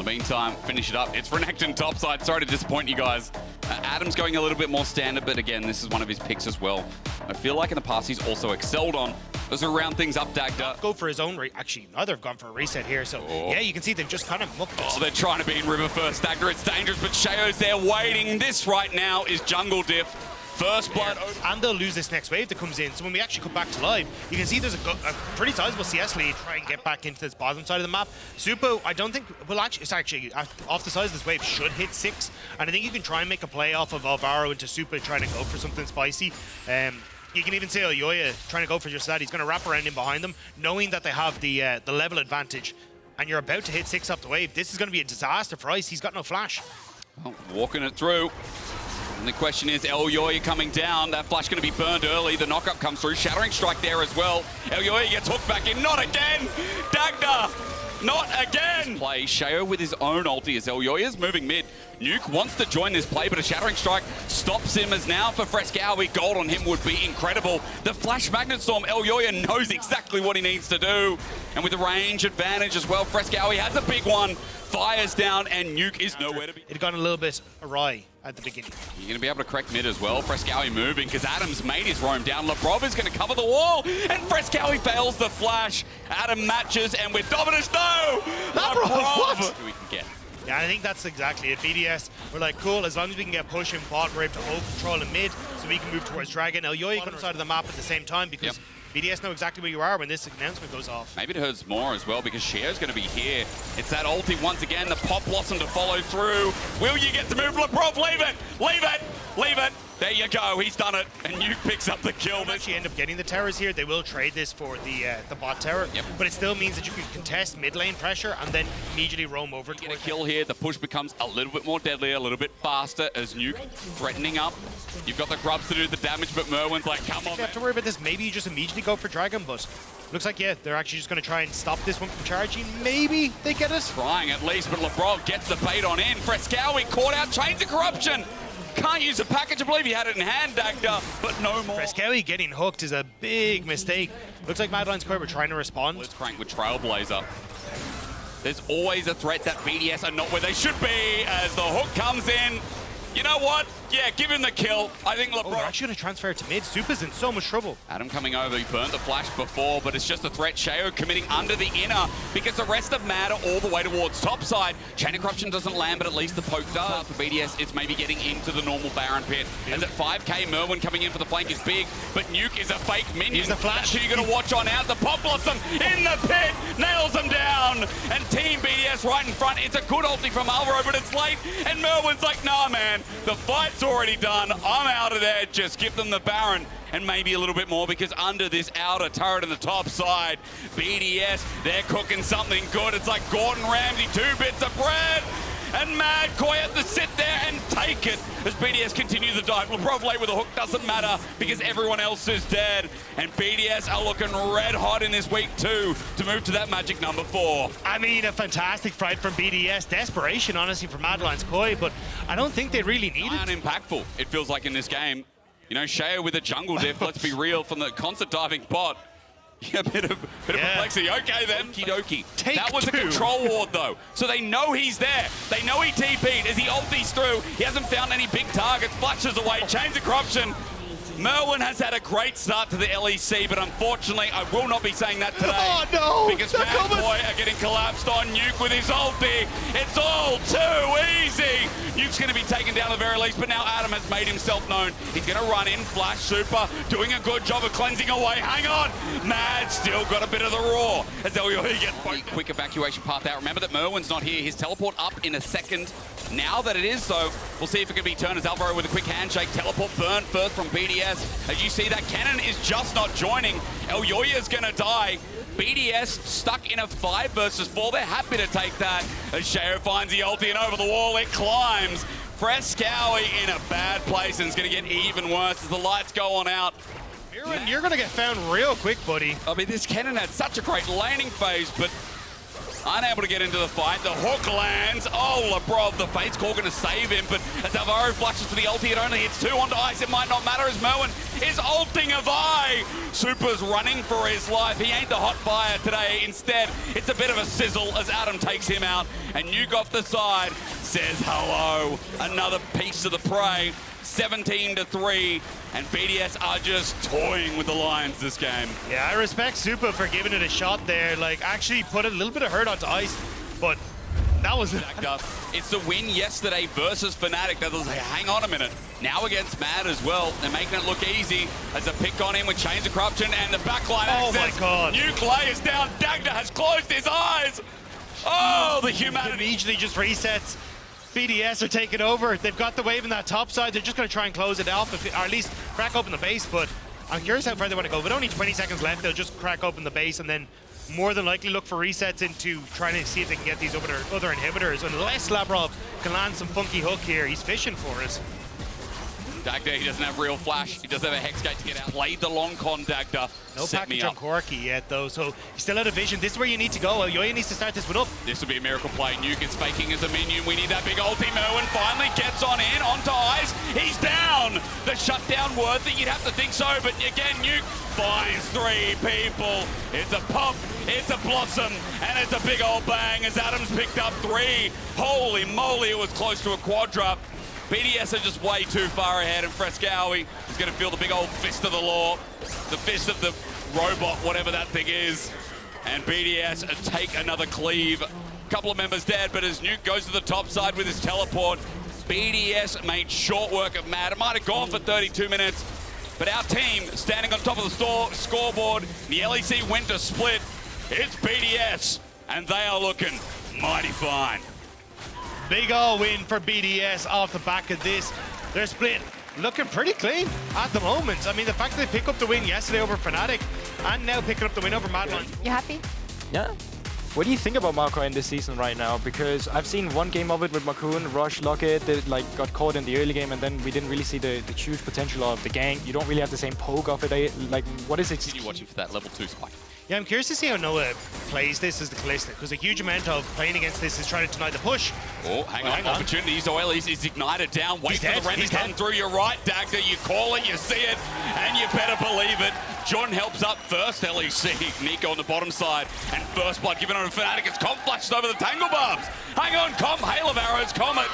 meantime, finish it up. It's Renekton topside. Sorry to disappoint you guys. Adam's going a little bit more standard, but again, this is one of his picks as well. I feel like in the past he's also excelled on. Those are round things up, Dagda. Go for his own actually, neither have gone for a reset here, so yeah, you can see they've just kind of mucked it. Oh, they're trying to be in river first. Dagda, it's dangerous, but Shayo's there waiting. This right now is jungle diff. First blood. And they'll lose this next wave that comes in. So when we actually come back to live, you can see there's a pretty sizable CS lead trying to get back into this bottom side of the map. Supo, I don't think, well actually, it's actually off the size of this wave, should hit 6. And I think you can try and make a play off of Alvaro into Supo trying to go for something spicy. You can even see Oyoya trying to go for just that. He's going to wrap around in behind them, knowing that they have the level advantage. And you're about to hit 6 up the wave. This is going to be a disaster for Ice. He's got no flash. Well, walking it through. And the question is, Oyoya coming down. That flash going to be burned early. The knockup comes through. Shattering strike there as well. Oyoya gets hooked back in. Not again! Dagda! Not again! Play Shayo with his own ulti as Oyoya's moving mid. Nuke wants to join this play, but a Shattering Strike stops him as now for Frescowie. Gold on him would be incredible. The Flash Magnet Storm, Oyoya knows exactly what he needs to do. And with the range advantage as well, Frescowie has a big one. Fires down, and Nuke is nowhere to be. It got a little bit awry at the beginning. You're going to be able to correct mid as well. Frescowie moving, because Adam's made his roam down. Labrov is going to cover the wall, and Frescowie fails the flash. Adam matches, and with Dominus, no! Labrov, what? We can get. Yeah, I think that's exactly it. BDS, we're like, cool, as long as we can get push in bot, we're able to hold control in mid, so we can move towards Dragon. Oyoya comes side of the map at the same time, because BDS know exactly where you are when this announcement goes off. Maybe it hurts more as well, because Shayo's going to be here. It's that ulti once again, the Pop Blossom to follow through. Will you get to move? Labrov, leave it! Leave it! Leave it! There you go, he's done it, and Nuke picks up the kill. They actually end up getting the towers here. They will trade this for the bot tower, but it still means that you can contest mid lane pressure and then immediately roam over to get a kill here. The push becomes a little bit more deadly, a little bit faster as Nuke threatening up. You've got the grubs to do the damage, but Merwin's like, come on. You have to worry about this. Maybe you just immediately go for Dragon, but looks like, yeah, they're actually just going to try and stop this one from charging. Maybe they get it. Trying at least, but Labrov gets the bait on in. Frescowie caught out, Chains of Corruption. Can't use a package. I believe he had it in hand, Dagda, but no more. Frescowie getting hooked is a big mistake. Looks like Mad Lions Corp were trying to respond. Let's crank with Trailblazer. There's always a threat that BDS are not where they should be as the hook comes in. You know what? Yeah, give him the kill. I think LeBron... they're actually going to transfer it to mid. Supa's in so much trouble. Adam coming over. He burnt the flash before, but it's just a threat. Shayo committing under the inner because the rest of Mad are all the way towards topside. Chain of Corruption doesn't land, but at least the poke does. For BDS, it's maybe getting into the normal Baron pit. As at 5k, Merwin coming in for the flank is big, but Nuke is a fake minion. He's the flash. That's who you're going to watch on out. The Pop Blossom in the pit, nails him down. And Team BDS right in front. It's a good ulti from Alvaro, but it's late. And Merwin's like, nah, man, the fight's already done. I'm out of there. Just give them the Baron and maybe a little bit more, because under this outer turret in the top side, BDS, they're cooking something good. It's like Gordon Ramsay, 2 bits of bread. And Mad Koi have to sit there and take it as BDS continue the dive. Labrov late with a hook doesn't matter because everyone else is dead. And BDS are looking red hot in this week 2 to move to that magic number 4. I mean, a fantastic fight from BDS. Desperation, honestly, for Mad Lions Koi, but I don't think they really need it. Unimpactful, it feels like in this game. You know, Shayo with a jungle diff, let's be real, from the concert diving bot. Yeah, a bit of complexity. Okay then, Kidoki. That was a control ward though, so they know he's there. They know he TP'd as he ultis through. He hasn't found any big targets, flashes away, Chains of Corruption. Merwin has had a great start to the LEC, but unfortunately, I will not be saying that today. Oh no! Because Mad Boy are getting collapsed on Nuke with his ulti. It's all too easy. Nuke's going to be taken down at the very least, but now Adam has made himself known. He's going to run in, flash super, doing a good job of cleansing away. Hang on! Mad still got a bit of the roar as Oyoya gets quick evacuation path out. Remember that Merwin's not here. His teleport up in a second. Now that it is so, we'll see if it can be turned as Alvaro with a quick handshake. Teleport burn first from BDS. As you see, that cannon is just not joining. Oyoya's gonna die. BDS stuck in a 5 versus 4. They're happy to take that. As Shayo finds the ulti and over the wall, it climbs. Frescowie in a bad place, and it's gonna get even worse as the lights go on out. You're gonna get found real quick, buddy. I mean, this cannon had such a great laning phase, but unable to get into the fight. The hook lands. Oh, Lebrov, the Fate's Call going to save him, but as Alvaro flashes to the ulti, it only hits 2 onto ice. It might not matter as Merwin is ulting a Vi. Super's running for his life. He ain't the hot fire today. Instead, it's a bit of a sizzle as Adam takes him out, and Nuke off the side says hello. Another piece of the prey. 17-3, and BDS are just toying with the Lions this game. Yeah, I respect Super for giving it a shot there. Like, actually put a little bit of hurt onto ice, but that was... It's the win yesterday versus Fnatic that was like, hang on a minute. Now against Mad as well. They're making it look easy as a pick on him with Chains of Corruption and the backline access. Oh my God. Nuke is down. Dagda has closed his eyes. Oh, the humanity. Immediately just resets. BDS are taking over. They've got the wave in that top side. They're just going to try and close it off, or at least crack open the base. But I'm curious how far they want to go. With only 20 seconds left, they'll just crack open the base and then more than likely look for resets into trying to see if they can get these other inhibitors. Unless Labrov can land some funky hook here. He's fishing for it. Dagda, he doesn't have real flash. He does have a Hex Gate to get out. Played the long con, Dagda. No package on Corky yet, though, so he's still out of vision. This is where you need to go. Yoya needs to start this one up. This will be a miracle play. Nuke is faking as a minion. We need that big ulti. Merwin finally gets on in, onto ice. He's down. The shutdown worth it. You'd have to think so, but again, Nuke finds 3 people. It's a pump, it's a blossom, and it's a big old bang as Adams picked up 3. Holy moly, it was close to a quadra. BDS are just way too far ahead, and Frescowi is going to feel the big old fist of the law, the fist of the robot, whatever that thing is. And BDS take another cleave. Couple of members dead, but as Nuke goes to the top side with his teleport, BDS made short work of Mad. It might have gone for 32 minutes, but our team standing on top of the scoreboard, the LEC winter split, it's BDS, and they are looking mighty fine. Big ol' win for BDS off the back of this. They're split looking pretty clean at the moment. I mean, the fact that they picked up the win yesterday over Fnatic and now picking up the win over Madline. You happy? Yeah. What do you think about Marco in this season right now? Because I've seen one game of it with Marcoon, Rush, Lockett, they got caught in the early game, and then we didn't really see the huge potential of the gang. You don't really have the same poke of it. What is it? Continue watching for that level 2 spike. Yeah, I'm curious to see how Noah plays this as the Kalista, because a huge amount of playing against this is trying to deny the push. Oh, hang on. Opportunities. Oil is ignited down. Wait for the render to come through. You're right, Dagda. You call it, you see it, and you better believe it. John helps up first, LEC. Nico on the bottom side, and first blood given on a Fnatic. It's Comp flashes over the Tangle Barbs. Hang on, Comp, Hail of Arrows, Comet.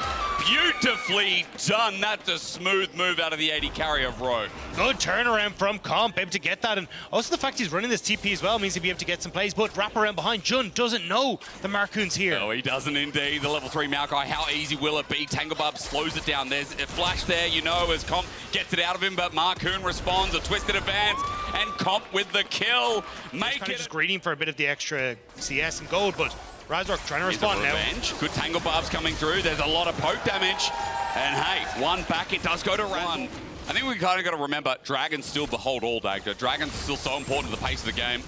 Beautifully done. That's a smooth move out of the 80 carry of Rogue. Good turnaround from Comp, able to get that. And also the fact he's running this TP as well means he'll be able to get some plays, but wrap around behind. Jun doesn't know the Marcoon's here. No, he doesn't indeed. The level 3 Maokai, how easy will it be? Tangle Barb slows it down. There's a flash there, you know, as Comp gets it out of him, but Marcoon responds, a twisted advance, and Comp with the kill. Make it. Just greeting for a bit of the extra CS and gold, but Razork trying to respond now. Good Tangle Barbs coming through. There's a lot of poke damage. And hey, 1 back, it does go to run. I think we kind of got to remember, Dragon's still behold all, Dagda. Dragon's still so important to the pace of the game.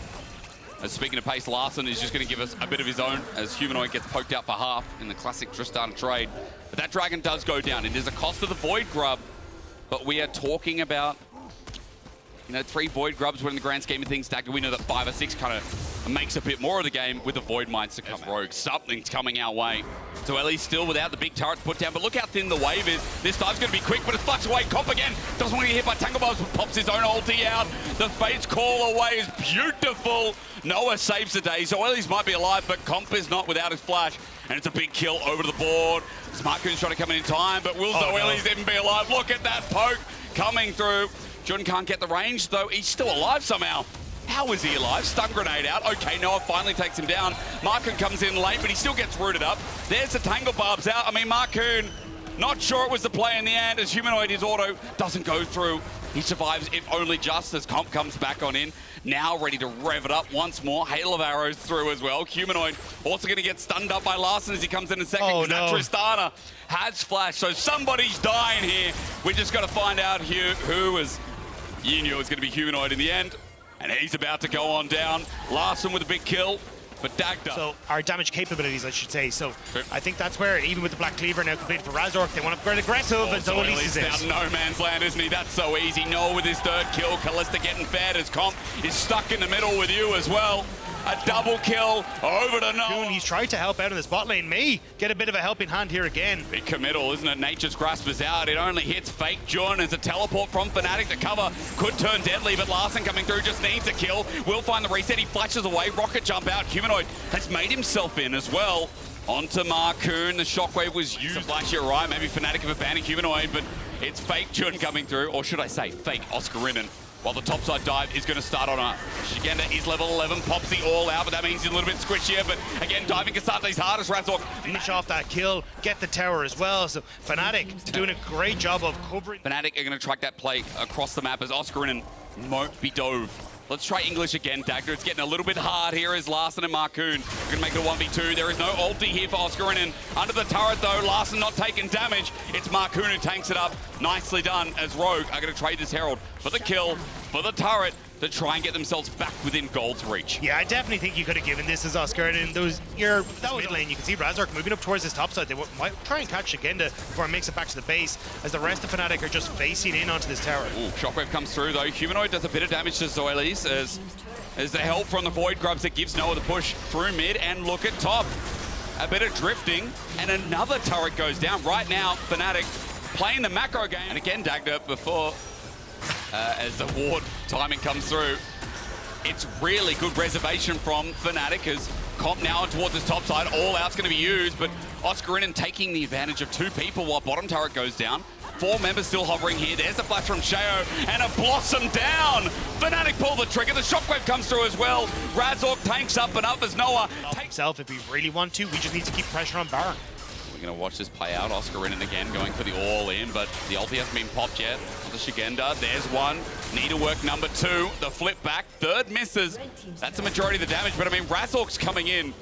As speaking of pace, Larson is just going to give us a bit of his own as Humanoid gets poked out for half in the classic Tristana trade. But that Dragon does go down. It is a cost of the Void Grub, but we are talking about, you know, 3 Void Grubs when in the grand scheme of things, Dagda, we know that 5 or 6 kind of makes a bit more of the game with the Void Mines to come Rogue. Something's coming our way. So Ellie's still without the big turret to put down, but look how thin the wave is. This dive's going to be quick, but it flucks away. Comp again doesn't want to get hit by Tangle Barbs, but pops his own ulti out. The Fate's Call away is beautiful. Noah saves the day, so Ellie's might be alive, but Comp is not without his flash. And it's a big kill over the board. Smartcoon's trying to come in time, but will Zoelli's even be alive? Look at that poke coming through. Jun can't get the range, though he's still alive somehow. How is he alive? Stun grenade out. Okay, Noah finally takes him down. Marcoon comes in late, but he still gets rooted up. There's the Tangle Barbs out. I mean, Marcoon, not sure it was the play in the end as Humanoid, his auto doesn't go through. He survives, if only just, as Comp comes back on in. Now ready to rev it up once more. Hail of Arrows through as well. Humanoid also going to get stunned up by Larson as he comes in a second. Oh, no. Tristana has flash, so somebody's dying here. We just got to find out who was... You knew it was going to be Humanoid in the end. And he's about to go on down. Larson with a big kill, but Dagda. So our damage capabilities, I should say. So I think that's where, even with the Black Cleaver now completed for Razork, they want to go aggressive, and so he's down no man's land, isn't he? That's so easy. Noah with his 3rd kill. Kalista getting fed as Comp is stuck in the middle with you as well. A double kill over to Noah. He's tried to help out in this bot lane. May get a bit of a helping hand here again. Big committal, isn't it? Nature's Grasp is out. It only hits Fake Jun as a teleport from Fnatic. The cover could turn deadly, but Larson coming through just needs a kill. Will find the reset. He flashes away. Rocket jump out. Humanoid has made himself in as well. Onto Marcoon. The shockwave was used. Flash, you're right. Maybe Fnatic have abandoned Humanoid, but it's Fake Jun coming through. Or should I say, Fake Oscarinen. While the topside dive is going to start on a Shigenda is level 11, pops the all out, but that means he's a little bit squishier. But again, diving Kasate's hardest. Razork finish off that kill, get the tower as well. So Fnatic doing a great job of covering. Fnatic are going to track that play across the map as Oscarinen won't be dove. Let's try English again, Dagger. It's getting a little bit hard here as Larson and Marcoon are going to make it a 1v2. There is no ulti here for Oscarinen. Under the turret, though, Larson not taking damage. It's Marcoon who tanks it up. Nicely done as Rogue are going to trade this Herald for the kill, for the turret, to try and get themselves back within gold's reach. Yeah, I definitely think you could have given this as Oscarinen. That was mid lane. You can see Razork moving up towards his top side. They might try and catch Shigenda before it makes it back to the base, as the rest of Fnatic are just facing in onto this tower. Ooh, shockwave comes through, though. Humanoid does a bit of damage to Zoelis as the help from the Void grubs that gives Noah the push through mid, and look at top. A bit of drifting, and another turret goes down. Right now, Fnatic playing the macro game. And again, Dagda before, as the ward timing comes through. It's really good reservation from Fnatic as Comp now towards his top side. All out's going to be used, but Oscarinen taking the advantage of two people while bottom turret goes down. 4 members still hovering here. There's a flash from Sheo and a Blossom down. Fnatic pull the trigger. The shockwave comes through as well. Razork tanks up and up as Noah takes himself if we really want to. We just need to keep pressure on Baron. We're going to watch this play out. Oscarinen again going for the all-in, but the ulti hasn't been popped yet. The Shigenda, there's one. Need to work number 2. The flip back, third misses. That's the majority of the damage, but I mean, Razork's coming in,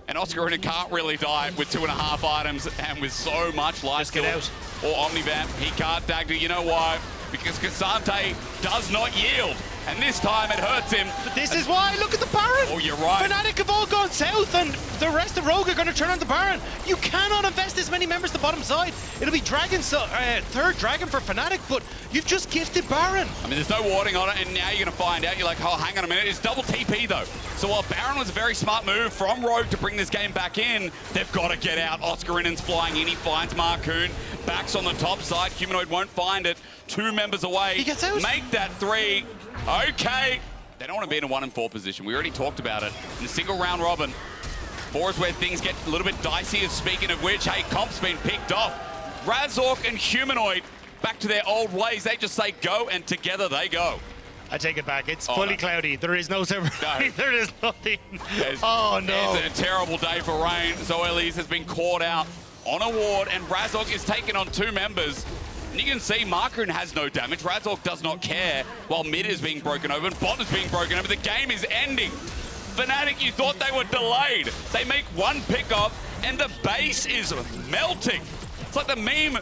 and Oscarinen can't really die with 2.5 items and with so much life. Just get out. Or Omnivamp, he can't Dagda. You know why? Because Kasante does not yield, and this time it hurts him. But this is why, look at the Baron! Oh, you're right. Fnatic have all gone south, and the rest of Rogue are going to turn on the Baron. You cannot invest this many members to the bottom side. It'll be Dragon, third Dragon for Fnatic, but you've just gifted Baron. I mean, there's no warding on it, and now you're going to find out. You're like, oh, hang on a minute. It's double TP, though. So while Baron was a very smart move from Rogue to bring this game back in, they've got to get out. Oscarinen's flying in. He finds Marcoon. Backs on the top side. Humanoid won't find it. 2 members away. He gets out. Make that 3. Okay. They don't want to be in a 1 and 4 position. We already talked about it. In a single round robin, 4 is where things get a little bit dicey. Speaking of which, hey, Comp's been picked off. Razork and Humanoid back to their old ways. They just say go, and together they go. I take it back. It's fully cloudy. There is no silver. No. There is nothing. Oh, no. It's a terrible day for rain. Zoelis has been caught out on a ward, and Razork is taking on 2 members. And you can see Marcoon has no damage. Razork does not care while mid is being broken over and bot is being broken over. The game is ending. Fnatic, you thought they were delayed. They make 1 pickoff and the base is melting. It's like the meme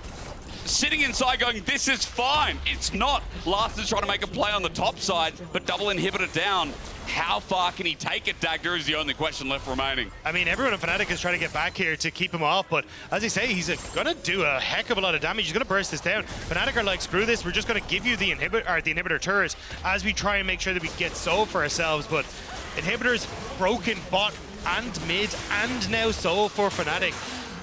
sitting inside going, this is fine. It's not. Larson's trying to make a play on the top side, but double inhibitor down. How far can he take it, Dagda, is the only question left remaining. I mean, everyone in Fnatic is trying to get back here to keep him off, but as I say, he's going to do a heck of a lot of damage. He's going to burst this down. Fnatic are like, screw this, we're just going to give you the inhibitor turret as we try and make sure that we get soul for ourselves, but inhibitors broken bot and mid and now soul for Fnatic.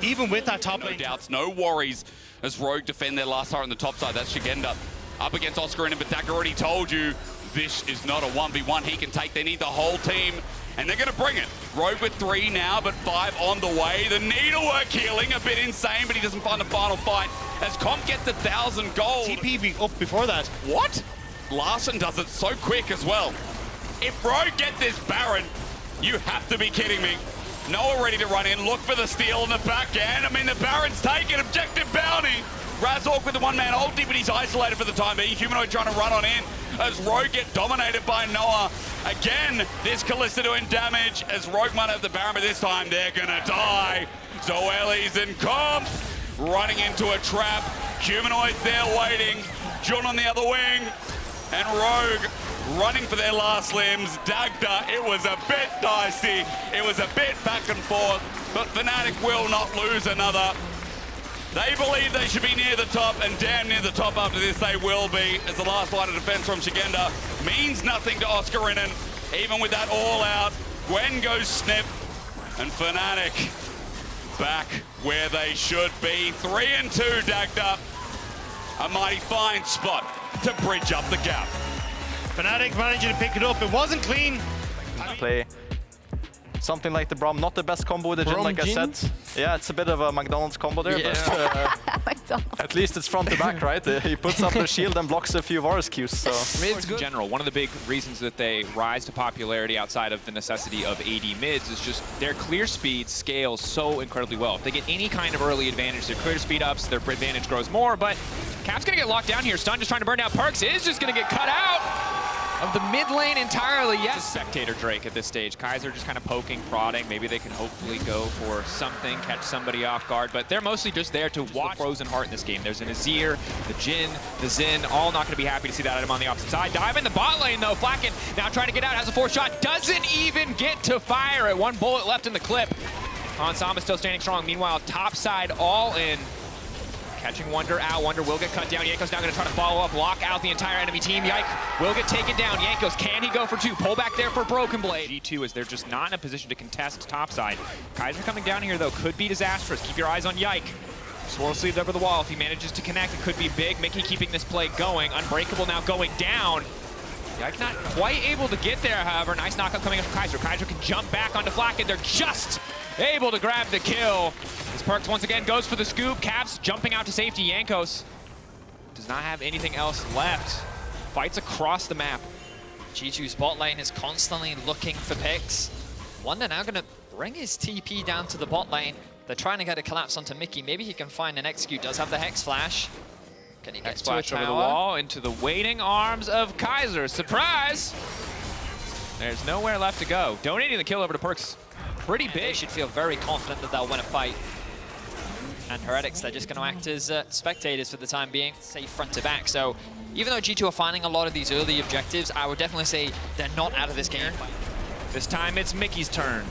Even with that top lane. No doubts, no worries as Rogue defend their last turret on the top side. That's Shigenda up against Oscarinen, but Dagda already told you this is not a 1v1 he can take. They need the whole team, and they're going to bring it. Rogue with 3 now, but 5 on the way. The needlework healing, a bit insane, but he doesn't find the final fight as Comp gets 1,000 gold. TP up before that. What? Larson does it so quick as well. If Rogue get this Baron, you have to be kidding me. Noah ready to run in, look for the steal in the back end. I mean, the Baron's taken, objective bounty. Razork with the 1-man ulti, but he's isolated for the time being. Humanoid trying to run on in as Rogue get dominated by Noah. Again, this Kalista doing damage as Rogue might have the Baron, but this time they're gonna die. Zoelis and Comp running into a trap. Humanoid's there waiting. Jun on the other wing. And Rogue running for their last limbs. Dagda, it was a bit dicey. It was a bit back and forth, but Fnatic will not lose another. They believe they should be near the top, and damn near the top after this they will be, as the last line of defense from Shigenda means nothing to Oscarinen. Even with that all out, Gwen goes snip, and Fnatic back where they should be. 3 and 2 dagged up. A mighty fine spot to bridge up the gap. Fnatic managing to pick it up. It wasn't clean. Play something like the Braum, not the best combo with the Jhin, Braum like I Jhin? said. Yeah, it's a bit of a McDonald's combo there, but at least it's front to back, right? He puts up the shield and blocks a few Varus Qs, so. Mids in general, one of the big reasons that they rise to popularity outside of the necessity of AD mids is just their clear speed scales so incredibly well. If they get any kind of early advantage, their clear speed ups, their advantage grows more, but Cap's gonna get locked down here. Stun just trying to burn down Perks is just gonna get cut out of the mid lane entirely. Yes. Spectator Drake at this stage. Kaiser just kind of poking, prodding. Maybe they can hopefully go for something, catch somebody off guard, but they're mostly just there to watch the Frozen Heart in this game. There's an Azir, the Jhin, the Xin, all not going to be happy to see that item on the opposite side. Dive in the bot lane though. Flacken now trying to get out, has a 4th shot, doesn't even get to fire it. 1 bullet left in the clip. Hansama still standing strong. Meanwhile, top side all in. Catching Wonder out. Wonder will get cut down. Jankos now going to try to follow up, lock out the entire enemy team. Yike will get taken down. Jankos, can he go for 2? Pull back there for Broken Blade. G2 is they're just not in a position to contest topside. Kaiser coming down here though could be disastrous. Keep your eyes on Yike. Swirl sleeves over the wall. If he manages to connect, it could be big. Mickey keeping this play going. Unbreakable now going down. Yike not quite able to get there, however. Nice knockup coming up from Kaiser. Kaiser can jump back onto Flacken. They're just able to grab the kill. As Perks once again goes for the scoop. Caps jumping out to safety. Jankos does not have anything else left. Fights across the map. G2's bot lane is constantly looking for picks. Wonder now going to bring his TP down to the bot lane. They're trying to get a collapse onto Mickey. Maybe he can find an execute. Does have the Hex Flash. Can he get to a Splash over the tower? wall into the waiting arms of Kaiser. Surprise! There's nowhere left to go. Donating the kill over to Perks. Pretty They big. should feel very confident that they'll win a fight. And Heretics, they're just going to act as spectators for the time being, safe front to back. So even though G2 are finding a lot of these early objectives, I would definitely say they're not out of this game. This time it's Mickey's turn.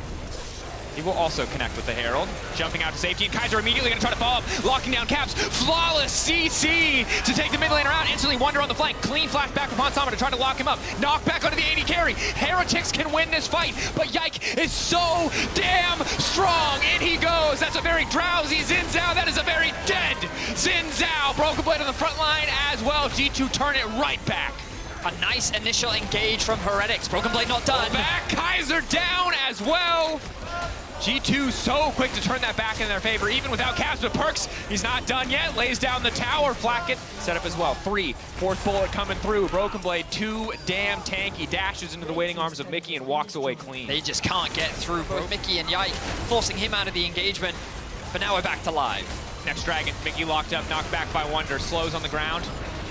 He will also connect with the Herald. Jumping out to safety, and Kaiser immediately going to try to follow up. Locking down Caps. Flawless CC to take the mid laner out. Instantly Wonder on the flank. Clean flash back from Hansama to try to lock him up. Knock back onto the AD carry. Heretics can win this fight, but Yike is so damn strong. In he goes. That's a very drowsy Xin Zhao. That is a very dead Xin Zhao. Broken Blade on the front line as well. G2 turn it right back. A nice initial engage from Heretics. Broken Blade not done. Back, Kaiser down as well. G2 so quick to turn that back in their favor, even without Caps, but Perks, he's not done yet. Lays down the tower. Flacken set up as well. 3, 4th bullet coming through. Broken Blade, too damn tanky. Dashes into the waiting arms of Mickey and walks away clean. They just can't get through both Mickey and Yike, forcing him out of the engagement. But now we're back to live. Next Dragon, Mickey locked up, knocked back by Wonder. Slows on the ground.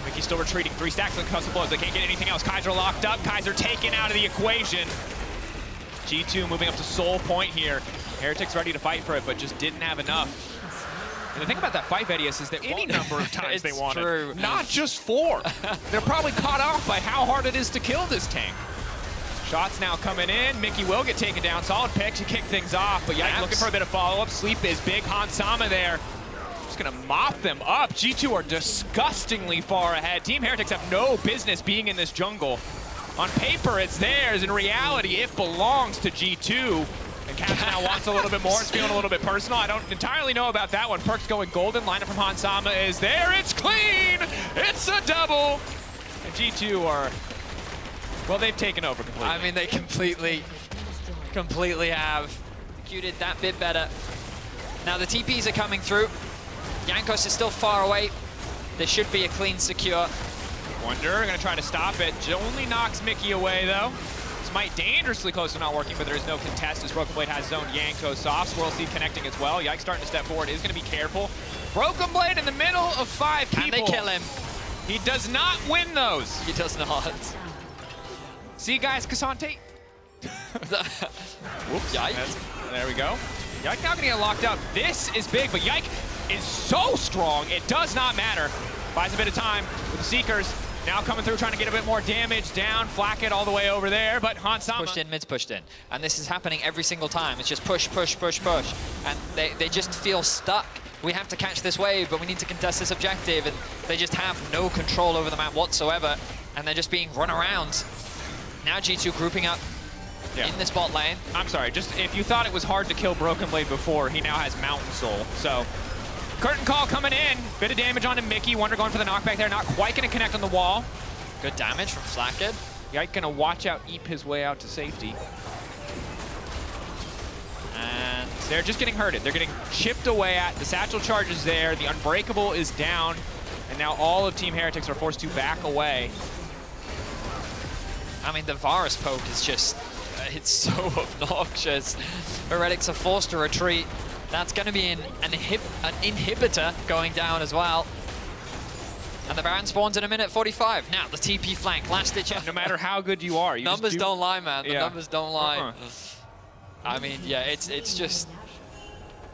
Mickey still retreating. 3 stacks on concussive blows. They can't get anything else. Kaiser locked up. Kaiser taken out of the equation. G2 moving up to Soul Point here. Heretics ready to fight for it, but just didn't have enough. And the thing about that fight, Vedius, is that any number of times they wanted, true. not just 4. They're probably caught off by how hard it is to kill this tank. Shots now coming in. Mickey will get taken down. Solid pick to kick things off, but Yike looking for a bit of follow-up. Sleep is big. Hansama there. Just gonna mop them up. G2 are disgustingly far ahead. Team Heretics have no business being in this jungle. On paper, it's theirs. In reality, it belongs to G2. And Caps now wants a little bit more. It's feeling a little bit personal. I don't entirely know about that one. Perks going golden. Lineup from Hansama is there. It's clean. It's a double. And G2 are, well, they've taken over completely. I mean, they completely have executed that bit better. Now the TPs are coming through. Jankos is still far away. There should be a clean secure. Wonder gonna try to stop it. Only knocks Mickey away though. This might dangerously close to not working, but there is no contest as Broken Blade has zoned Jankos off. Swirl Seed connecting as well. Yike starting to step forward. Is gonna be careful. Broken Blade in the middle of 5 people. Can they kill him? He does not win those. He does not. See guys, Cassante. Whoops. Yike. There we go. Yike now gonna get locked up. This is big, but Yike is so strong, it does not matter. Buys a bit of time with the Seekers. Now coming through, trying to get a bit more damage down. Flack it all the way over there, but Hansama. Pushed in, mid's pushed in. And this is happening every single time. It's just push, push, push, push. And they just feel stuck. We have to catch this wave, but we need to contest this objective. And they just have no control over the map whatsoever. And they're just being run around. Now G2 grouping up in this bot lane. I'm sorry, just if you thought it was hard to kill Broken Blade before, he now has Mountain Soul. So, Curtain Call coming in. Bit of damage onto Mickey. Wonder going for the knockback there. Not quite going to connect on the wall. Good damage from Flakked. Yike going to watch out, eep his way out to safety. And they're just getting hurted. They're getting chipped away at. The satchel charge is there. The Unbreakable is down. And now all of Team Heretics are forced to back away. I mean, the Varus poke is just, it's so obnoxious. Heretics are forced to retreat. That's going to be an inhibitor going down as well. And the Baron spawns in a minute 45. Now, the TP flank, last ditch effort. No matter how good you are. Numbers don't lie, man. The numbers don't lie. Uh-huh. I mean, yeah, it's just...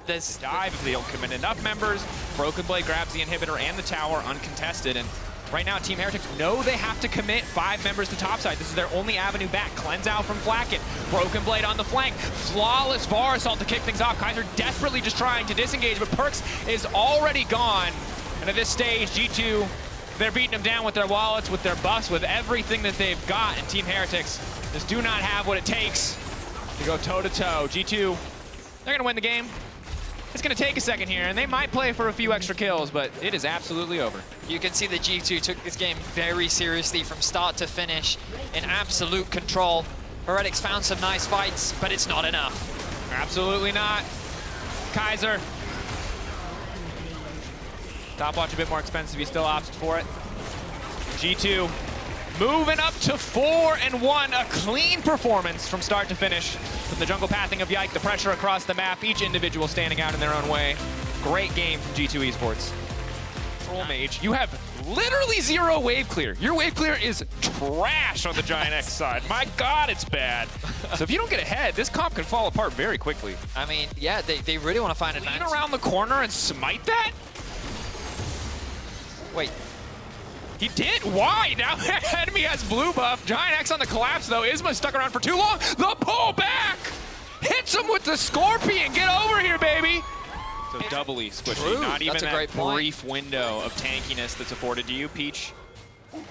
There's dive if they don't commit enough members. Broken Blade grabs the inhibitor and the tower uncontested. And right now, Team Heretics know they have to commit 5 members to topside. This is their only avenue back. Cleanse out from Flakked. Broken Blade on the flank. Flawless VAR assault to kick things off. Kaiser desperately just trying to disengage, but Perks is already gone. And at this stage, G2, they're beating them down with their wallets, with their buffs, with everything that they've got. And Team Heretics just do not have what it takes to go toe-to-toe. G2, they're going to win the game. It's going to take a second here, and they might play for a few extra kills, but it is absolutely over. You can see that G2 took this game very seriously from start to finish in absolute control. Heretics found some nice fights, but it's not enough. Absolutely not. Kaiser. Top watch a bit more expensive. He still opts for it. G2 moving up to 4-1. A clean performance from start to finish. From the jungle pathing of Yike, the pressure across the map, each individual standing out in their own way. Great game from G2 Esports. Troll Mage, you have literally 0 wave clear. Your wave clear is trash on the GiantX side. My God, it's bad. So if you don't get ahead, this comp can fall apart very quickly. I mean, yeah, they really want to find an Lean advantage. around the corner and smite that? Wait. He did? Why? Now enemy has blue buff. GiantX on the collapse though. Isma stuck around for too long. The pull back! Hits him with the Scorpion. Get over here, baby! So doubly squishy. True. Not even That's a that great point. brief window of tankiness that's afforded to you, Peach.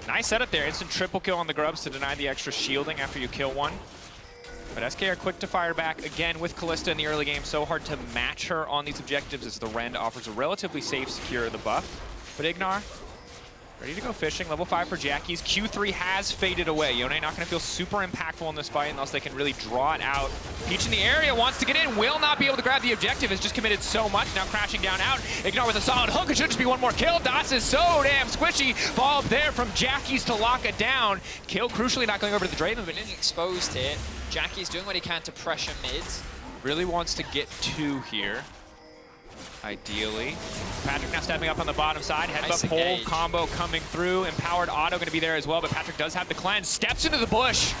Nice setup there. Instant triple kill on the Grubs to deny the extra shielding after you kill one. But SK are quick to fire back again with Kalista in the early game. So hard to match her on these objectives as the Rend offers a relatively safe, secure the buff. But Ignar, ready to go fishing. Level 5 for Jackie's. Q3 has faded away. Yone not going to feel super impactful in this fight unless they can really draw it out. Peach in the area, wants to get in, will not be able to grab the objective, has just committed so much, now crashing down out. Ignore with a solid hook, it should just be one more kill. Das is so damn squishy. Fall up there from Jackie's to lock it down. Kill crucially not going over to the Draven, but Getting exposed here. Jackie's doing what he can to pressure mids. really wants to get 2 here. Ideally. Patrick now stepping up on the bottom side. Headbutt pole combo coming through. Empowered auto going to be there as well, but Patrick does have the cleanse. Steps into the bush.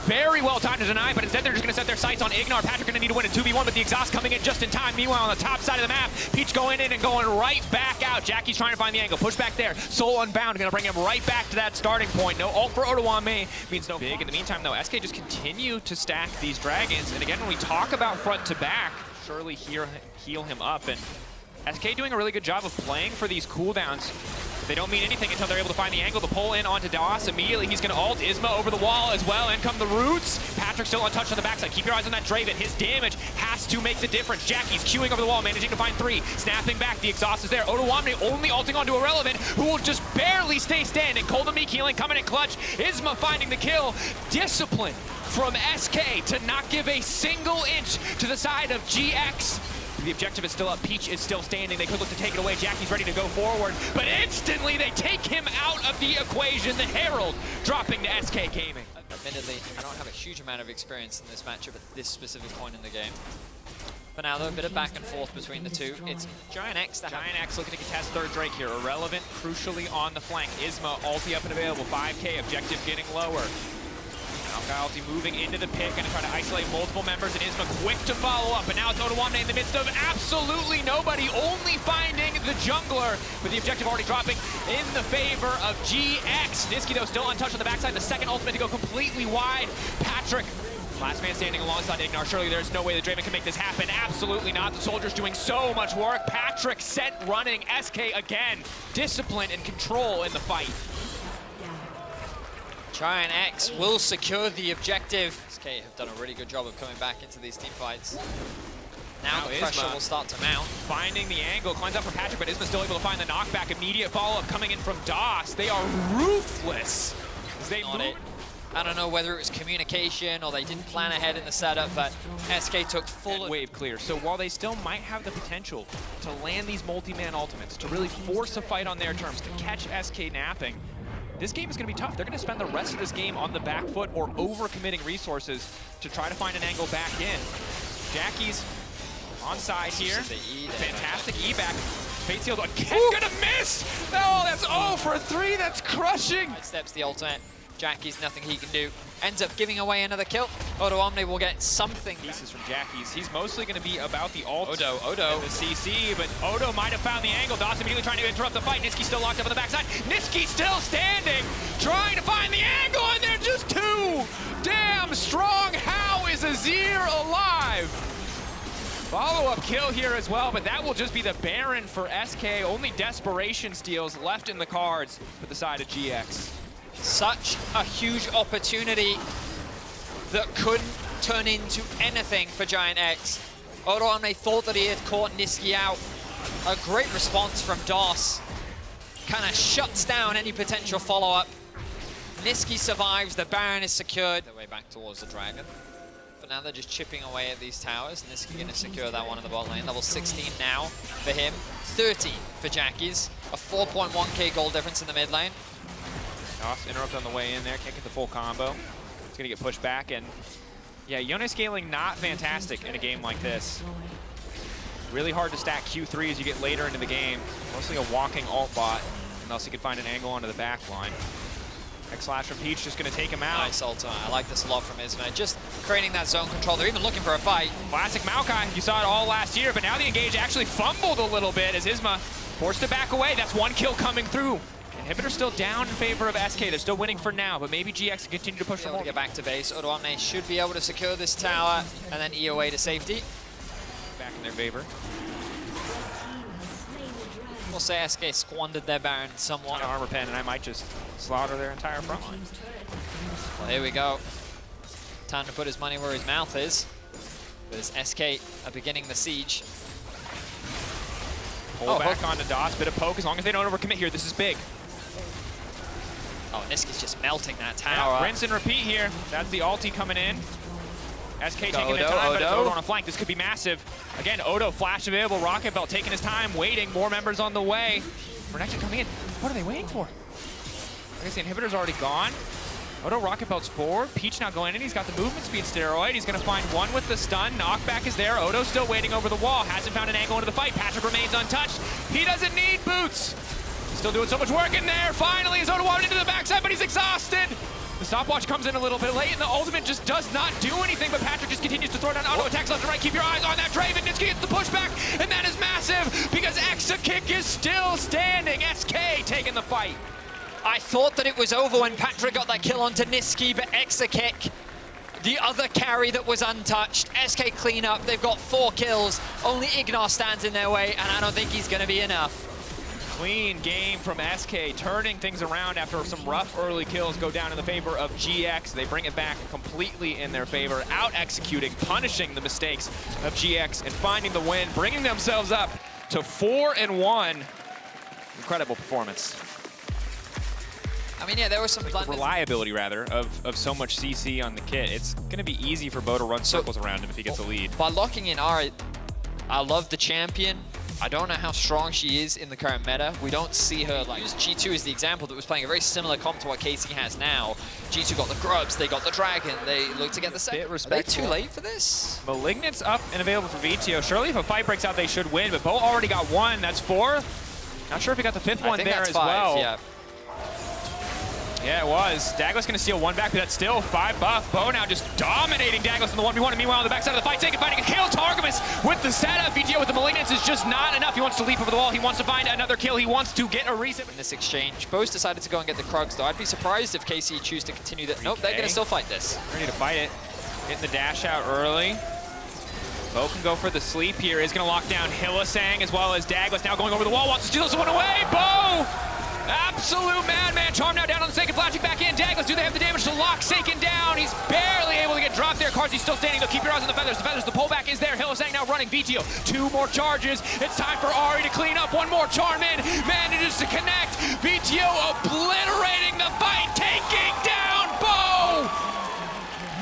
Very well timed to deny, but instead they're just going to set their sights on Ignar. Patrick going to need to win a 2v1, but the exhaust coming in just in time. Meanwhile, on the top side of the map, Peach going in and going right back out. Jackie's trying to find the angle. Push back there. Soul Unbound going to bring him right back to that starting point. No ult for Otoame. Means no big. In the meantime, though, SK just continue to stack these dragons. And again, when we talk about front to back, surely heal him up. And SK doing a really good job of playing for these cooldowns. They don't mean anything until they're able to find the angle to pull in onto Das. Immediately, he's going to ult Isma over the wall as well. In come the roots. Patrick still untouched on the backside. Keep your eyes on that Draven. His damage has to make the difference. Jackie's queuing over the wall, managing to find 3. Snapping back, the exhaust is there. Otoame only ulting onto Irrelevant, who will just barely stay standing. Koldamik healing, coming in clutch. Isma finding the kill. Discipline from SK to not give a single inch to the side of GX. The objective is still up. Peach is still standing. They could look to take it away. Jackie's ready to go forward, but instantly they take him out of the equation. The Herald dropping to SK Gaming. Admittedly, I don't have a huge amount of experience in this matchup at this specific point in the game. For now, though, a bit of back and forth between the two. It's GiantX. GiantX looking to contest third Drake here. Irrelevant, crucially on the flank. Isma, ulti up and available. 5K, objective getting lower. Alka moving into the pick and try to isolate multiple members, and Isma quick to follow up, and now it's Otoame in the midst of absolutely nobody, only finding the jungler, with the objective already dropping in the favor of GX. Niski, though, still untouched on the backside, the second ultimate to go completely wide. Patrick, last man standing alongside Ignar. Surely there's no way that Draven can make this happen. Absolutely not. The soldiers doing so much work. Patrick set running. SK again. Discipline and control in the fight. GiantX will secure the objective. SK have done a really good job of coming back into these team fights. Now the pressure will start to mount. Finding the angle, climbs up from Patrick, but Isma still able to find the knockback. Immediate follow-up coming in from DOS. They are ruthless. As they move. I don't know whether it was communication or they didn't plan ahead in the setup, but SK took full wave clear. So while they still might have the potential to land these multi-man ultimates, to really force a fight on their terms, to catch SK napping, this game is going to be tough. They're going to spend the rest of this game on the back foot or over-committing resources to try to find an angle back in. Jackie's on side here. Fantastic E-back. Fate Sealed again, gonna miss! No, that's 0 for 3, that's crushing! Steps the ultimate. Jackie's nothing he can do. Ends up giving away another kill. Odo Omni will get something. Pieces from Jackie's. He's mostly going to be about the ult. Odo. And the CC, but Odo might have found the angle. Dawson immediately trying to interrupt the fight. Niski still locked up on the backside. Niski still standing, trying to find the angle, and they're just too damn strong. How is Azir alive? Follow-up kill here as well, but that will just be the Baron for SK. Only desperation steals left in the cards for the side of GX. Such a huge opportunity that couldn't turn into anything for GiantX. Odo Omni thought that he had caught Niski out. A great response from DOS. Kind of shuts down any potential follow-up. Niski survives, the Baron is secured. Their way back towards the Dragon. But now they're just chipping away at these towers. Niski going to secure that one in the bot lane. Level 16 now for him. 30 for Jackie's. A 4.1k gold difference in the mid lane. DOS interrupt on the way in there, can't get the full combo. It's gonna get pushed back, and yeah, Yone scaling not fantastic in a game like this. Really hard to stack Q3 as you get later into the game. Mostly a walking ult bot, unless you could find an angle onto the back line. X-Slash from Peach just gonna take him out. Nice ultimate. I like this a lot from Isma. Just creating that zone control. They're even looking for a fight. Classic Maokai, you saw it all last year, but now the engage actually fumbled a little bit as Isma forced to back away. That's one kill coming through. Inhibitor still down in favor of SK. They're still winning for now, but maybe GX can continue to push for more. Get back to base. Odo Omni should be able to secure this tower and then E away to safety. Back in their favor. We'll say SK squandered their Baron somewhat. Armor pen, and I might just slaughter their entire front line. Well, here we go. Time to put his money where his mouth is. As SK are beginning the siege. Pull back onto DOS, bit of poke. As long as they don't overcommit here, this is big. Oh, Niski's just melting that tower. Yeah, rinse and repeat here. That's the ulti coming in. SK taking their time, but it's Odo on a flank. This could be massive. Again, Odo, flash available. Rocket Belt taking his time, waiting. More members on the way. Renekton coming in. What are they waiting for? I guess the inhibitor's already gone. Odo, Rocket Belt's forward. Peach now going in. He's got the movement speed steroid. He's going to find one with the stun. Knockback is there. Odo still waiting over the wall. Hasn't found an angle into the fight. Patrick remains untouched. He doesn't need boots. Still doing so much work in there. Finally, is Odo wanted into the backside, but he's exhausted. The stopwatch comes in a little bit late, and the ultimate just does not do anything, but Patrick just continues to throw down auto attacks left and right. Keep your eyes on that Draven. Niski gets the pushback, and that is massive because Exa Kick is still standing. SK taking the fight. I thought that it was over when Patrick got that kill onto Niski, but Exa Kick, the other carry that was untouched. SK clean up. They've got 4 kills. Only Ignor stands in their way, and I don't think he's going to be enough. Clean game from SK, turning things around after some rough early kills go down in the favor of GX. They bring it back completely in their favor, out-executing, punishing the mistakes of GX, and finding the win, bringing themselves up to 4-1. Incredible performance. I mean, yeah, there was some reliability, rather, of so much CC on the kit. It's going to be easy for Bo to run circles around him if he gets a lead. By locking in Ari, I love the champion. I don't know how strong she is in the current meta. We don't see her like G2 is the example that was playing a very similar comp to what KC has now. G2 got the grubs, they got the dragon, they look to get the second. Are they too late for this? Malignant's up and available for VTO. Surely if a fight breaks out, they should win, but Bo already got 1, that's 4. Not sure if he got the 5th one there as well. Yeah. Yeah, it was. Daglos going to steal 1 back, but that's still 5 buff. Bo now just dominating Daglos in the 1v1. And meanwhile, on the backside of the fight, finding a kill. Targamas with the setup. VTO with the Malignance is just not enough. He wants to leap over the wall. He wants to find another kill. He wants to get a reset. In this exchange, Bo's decided to go and get the Krugs, though. I'd be surprised if KC choose to continue that. Nope, they're going to still fight this. Ready to fight it. Getting the dash out early. Bo can go for the sleep here. Is going to lock down Hillisang as well as Daglos now going over the wall. Wants to steal this one away. Bo! Absolute madman. Charm now down on the Seiken, flashing back in. Dagless, do they have the damage to lock Seiken down? He's barely able to get dropped there. Karzi's still standing, though. Keep your eyes on the feathers. The feathers, the pullback is there. Hylissang now running. VTO, 2 more charges. It's time for Ahri to clean up. 1 more charm in. Manages to connect. VTO obliterating the fight, taking down Bo!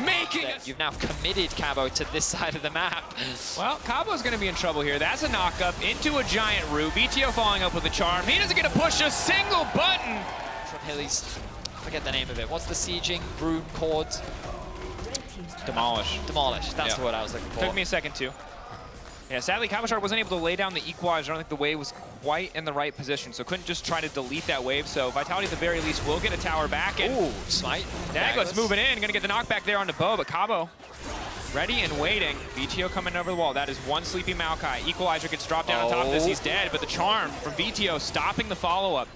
Making it. You've now committed Cabo to this side of the map. Well, Cabo's going to be in trouble here. That's a knock-up into a giant root. VTO following up with a charm. He doesn't get to push a single button. From Hilly's, I forget the name of it. What's the sieging rune chord? Demolish. Demolish. That's the word I was looking for. Took me a second too. Yeah, sadly, Cabochard wasn't able to lay down the equalizer. I don't think the wave was quite in the right position, so couldn't just try to delete that wave. So Vitality, at the very least, will get a tower back. And ooh, smite. Dagless moving in, gonna get the knockback there onto Bo, but Cabo ready and waiting. VTO coming over the wall. That is 1 sleepy Maokai. Equalizer gets dropped down on top of this. He's dead, but the charm from VTO stopping the follow-up.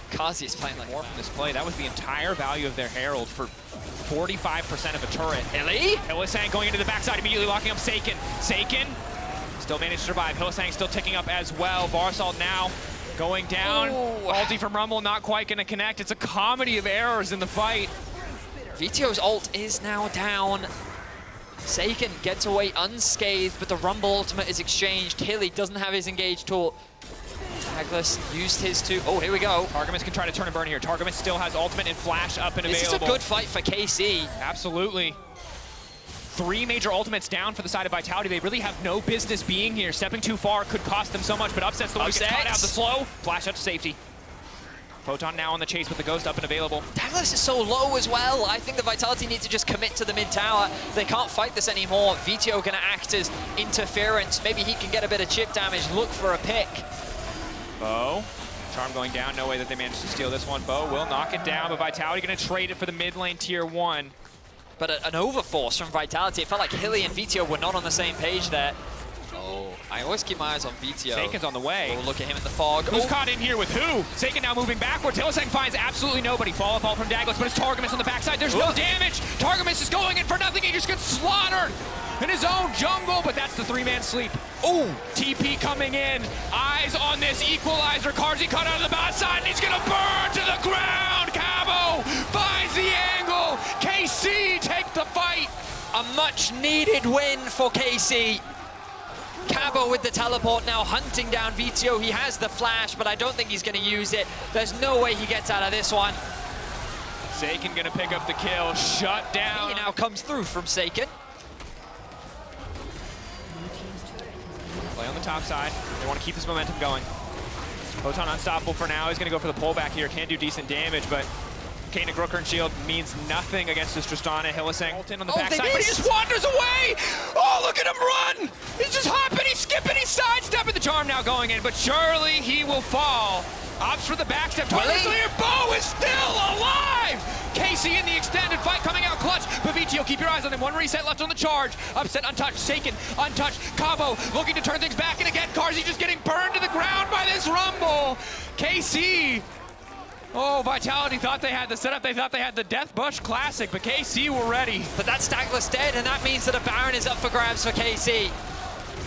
Kazi is playing like More from this play. That was the entire value of their Herald for 45% of a turret. Hilly? Hylissang going into the backside, immediately locking up Seiken. Seiken still managed to survive. Hylissang still ticking up as well. Barsalt now going down. Ooh. Ulti from Rumble not quite going to connect. It's a comedy of errors in the fight. VTO's ult is now down. Seiken gets away unscathed, but the Rumble ultimate is exchanged. Hilly doesn't have his engage tool. Dagless used his too. Oh, here we go. Targamas can try to turn and burn here. Targamas still has ultimate and flash up and available. This is a good fight for KC. Absolutely. 3 major ultimates down for the side of Vitality. They really have no business being here. Stepping too far could cost them so much, but Upset's the one who gets caught out the slow. Flash out to safety. Photon now on the chase with the Ghost up and available. Dagless is so low as well. I think the Vitality need to just commit to the mid tower. They can't fight this anymore. VTO gonna act as interference. Maybe he can get a bit of chip damage. Look for a pick. Bo. Charm going down. No way that they managed to steal this one. Bo will knock it down, but Vitality going to trade it for the mid lane tier 1. But an overforce from Vitality. It felt like Hilly and VTO were not on the same page there. Oh, I always keep my eyes on VTO. Seiken's on the way. Oh, look at him in the fog. Who's caught in here with who? Seiken now moving backwards. Hylissang finds absolutely nobody. Fall from Dagless, but it's Targamas on the backside. There's no damage. Targamas is going in for nothing. He just gets slaughtered in his own jungle, but that's the 3-man sleep. Oh, TP coming in. Eyes on this equalizer. Karzi cut out of the bot side, and he's gonna burn to the ground. Cabo finds the angle. KC take the fight. A much needed win for KC. Cabo with the teleport now hunting down VTO. He has the flash, but I don't think he's gonna use it. There's no way he gets out of this one. Seiken gonna pick up the kill. Shut down. He now comes through from Seiken. Play on the top side. They want to keep this momentum going. Photon unstoppable for now. He's going to go for the pullback here. Can do decent damage, but Kane and Grooker and Shield means nothing against this Tristana. Hylissang ult in on the backside, but he just wanders away! Oh, look at him run! He's just hopping, he's skipping, he's sidestepping. The charm now going in, but surely he will fall. Opts for the backstep. Here, Bo is still alive! KC in the extended fight coming out clutch, but VTO, keep your eyes on him. 1 reset left on the charge. Upset untouched, Seiken untouched. Cabo looking to turn things back, and again, Karzi just getting burned to the ground by this Rumble. KC, oh, Vitality thought they had the setup. They thought they had the Death Bush Classic, but KC were ready. But that's Dagless dead, and that means that a Baron is up for grabs for KC.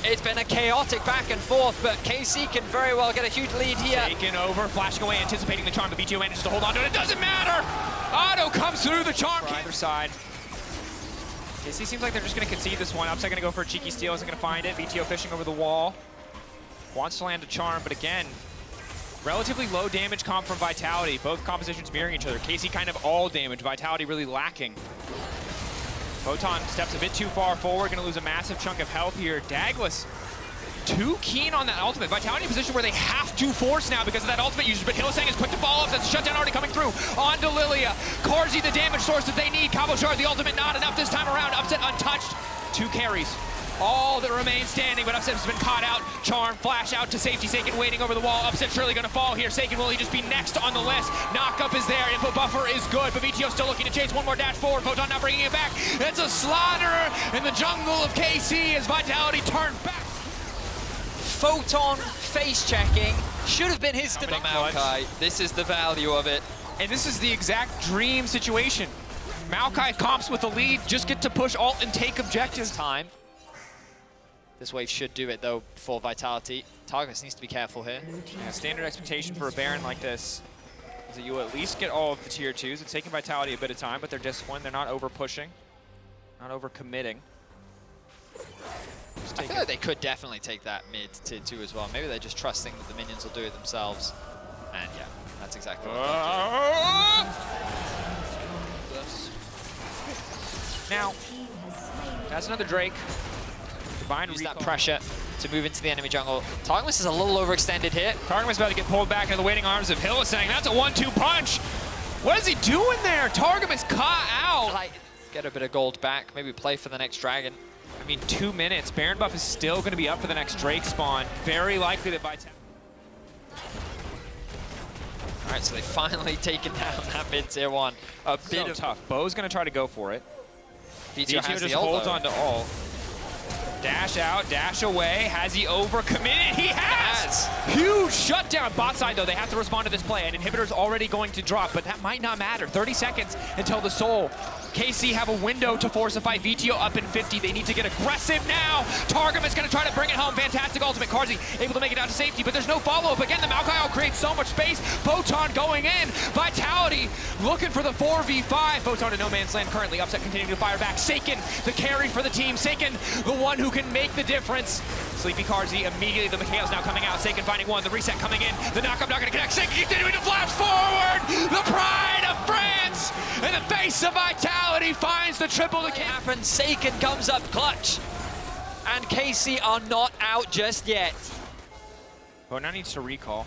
It's been a chaotic back and forth, but KC can very well get a huge lead here. Taken over, flashing away, anticipating the charm. The VTO manages to hold on to it. It doesn't matter! Otto comes through the charm. For either side. KC seems like they're just going to concede this one. Upside going to go for a cheeky steal. Isn't going to find it. VTO fishing over the wall. Wants to land a charm, but again, relatively low damage comp from Vitality. Both compositions mirroring each other. KC kind of all damage. Vitality really lacking. Photon steps a bit too far forward, gonna lose a massive chunk of health here. Dagless, too keen on that ultimate. Vitality in a position where they have to force now because of that ultimate usage, but Hylissang is quick to follow up. That's a shutdown already coming through. On to Lilia. Karzi, the damage source that they need. Cabochard, the ultimate, not enough this time around. Upset untouched. 2 carries. All that remains standing, but Upset has been caught out. Charm, flash out to safety. Seiken waiting over the wall. Upset surely gonna fall here. Seiken, will he just be next on the list? Knockup is there. Input buffer is good, but VTO still looking to chase. 1 more dash forward. Photon now bringing it back. It's a slaughter in the jungle of KC as Vitality turn back. Photon face checking. Should have been his to Maokai. This is the value of it. And this is the exact dream situation. Maokai comps with the lead, just get to push ult and take objectives. Time. This wave should do it, though, for Vitality. Targus needs to be careful here. Yeah, standard expectation for a Baron like this is that you at least get all of the tier 2s. It's taking Vitality a bit of time, but they're disciplined. They're not over-pushing, not over-committing. I feel like they could definitely take that mid tier 2 as well. Maybe they're just trusting that the minions will do it themselves. And yeah, that's exactly what they'll do. Now, that's another Drake. Divine Use recall. that pressure to move into the enemy jungle. Targus is a little overextended here. Targus about to get pulled back into the waiting arms of Hylissang. That's a 1-2 punch. What is he doing there? Targus is caught out. Like, get a bit of gold back, maybe play for the next dragon. I mean, 2 minutes. Baron buff is still going to be up for the next Drake spawn. Very likely that Vitality. All right, so they've finally taken down that mid tier 1. A bit So of tough. Bo's going to try to go for it. VTO has just the ult, holds though. on to all. Dash out, dash away. Has he overcommitted? He has! Huge shutdown. Bot side, though, they have to respond to this play. An inhibitor's already going to drop, but that might not matter. 30 seconds until the Soul. KC have a window to force a fight. VTO up in 50. They need to get aggressive now. Targum is going to try to bring it home. Fantastic ultimate. Karzi able to make it out to safety, but there's no follow-up. Again, the Maokai creates so much space. Photon going in. Vitality looking for the 4v5. Photon in no man's land currently. Upset continuing to fire back. Seiken, the carry for the team. Seiken, the one who can make the difference. Sleepy Karzi immediately. The Mikhail's now coming out. Seiken finding one. The reset coming in. The knockup not going to connect. Seiken continuing to flash forward. The pride of France in the face of Vitality finds the triple to Happens. Seiken comes up clutch. And KC are not out just yet. Bo now needs to recall.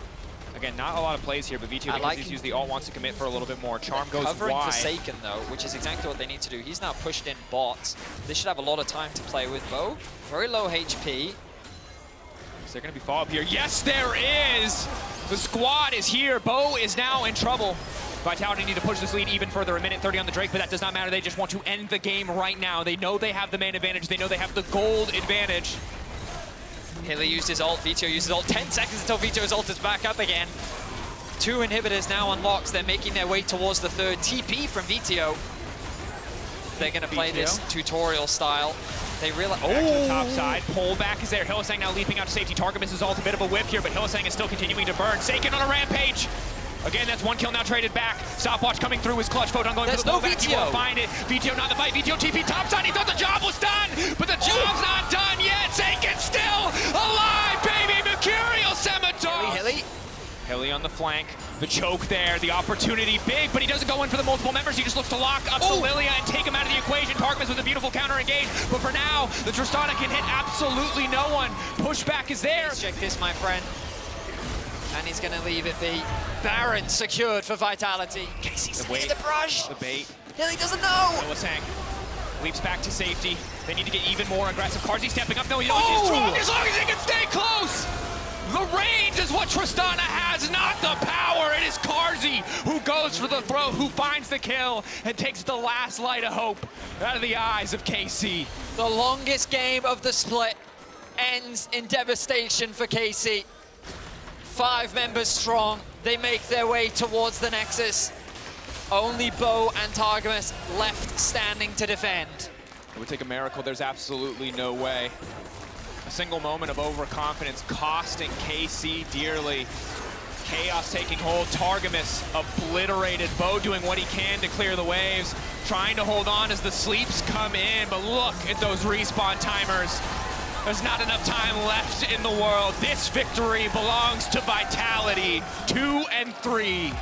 Again, not a lot of plays here, but VTO, because like he's used the alt, wants to commit for a little bit more. Charm goes Covering wide. for Seiken, though, which is exactly what they need to do. He's now pushed in bots. They should have a lot of time to play with. Bo, very low HP. Is there going to be follow-up here? Yes, there is! The squad is here. Bo is now in trouble. Vitality need to push this lead even further. 1:30 on the Drake, but that does not matter. They just want to end the game right now. They know they have the main advantage. They know they have the gold advantage. Hilly used his ult, Vito used his ult. 10 seconds until Vito's ult is back up again. 2 inhibitors now unlocked. They're making their way towards the third. TP from Vito. They're going to play this tutorial style. They realize. Back to the top side. Pull back is there. Hylissang now leaping out to safety. Target misses ult. A bit of a whip here, but Hylissang is still continuing to burn. Seiken on a rampage. Again, that's 1 kill now traded back. Stopwatch coming through his clutch. Photon going There's for the no blowback. He won't VTO. find it. VTO not in the fight. VTO TP topside. He thought the job was done, but the job's not done yet. Seiken still alive, baby. Mercurial Scimitar. Hilly. Hilly on the flank. The choke there. The opportunity big, but he doesn't go in for the multiple members. He just looks to lock up the Lilia and take him out of the equation. Targus with a beautiful counter engage, but for now, the Tristana can hit absolutely no one. Pushback is there. Check this, my friend. And he's going to leave it be. Baron secured for Vitality. Casey's The wait, the brush. the bait. Hilly doesn't know. Hylissang leaps back to safety. They need to get even more aggressive. Karzi stepping up. No, he knows he's strong as long as he can stay close. The range is what Tristana has, not the power. It is Karzi who goes for the throw, who finds the kill, and takes the last light of hope out of the eyes of KC. The longest game of the split ends in devastation for KC. 5 members strong. They make their way towards the Nexus. Only Bo and Targamas left standing to defend. It would take a miracle. There's absolutely no way. A single moment of overconfidence costing KC dearly. Chaos taking hold. Targamas obliterated. Bo doing what he can to clear the waves. Trying to hold on as the sleeps come in. But look at those respawn timers. There's not enough time left in the world. This victory belongs to Vitality. 2 and 3.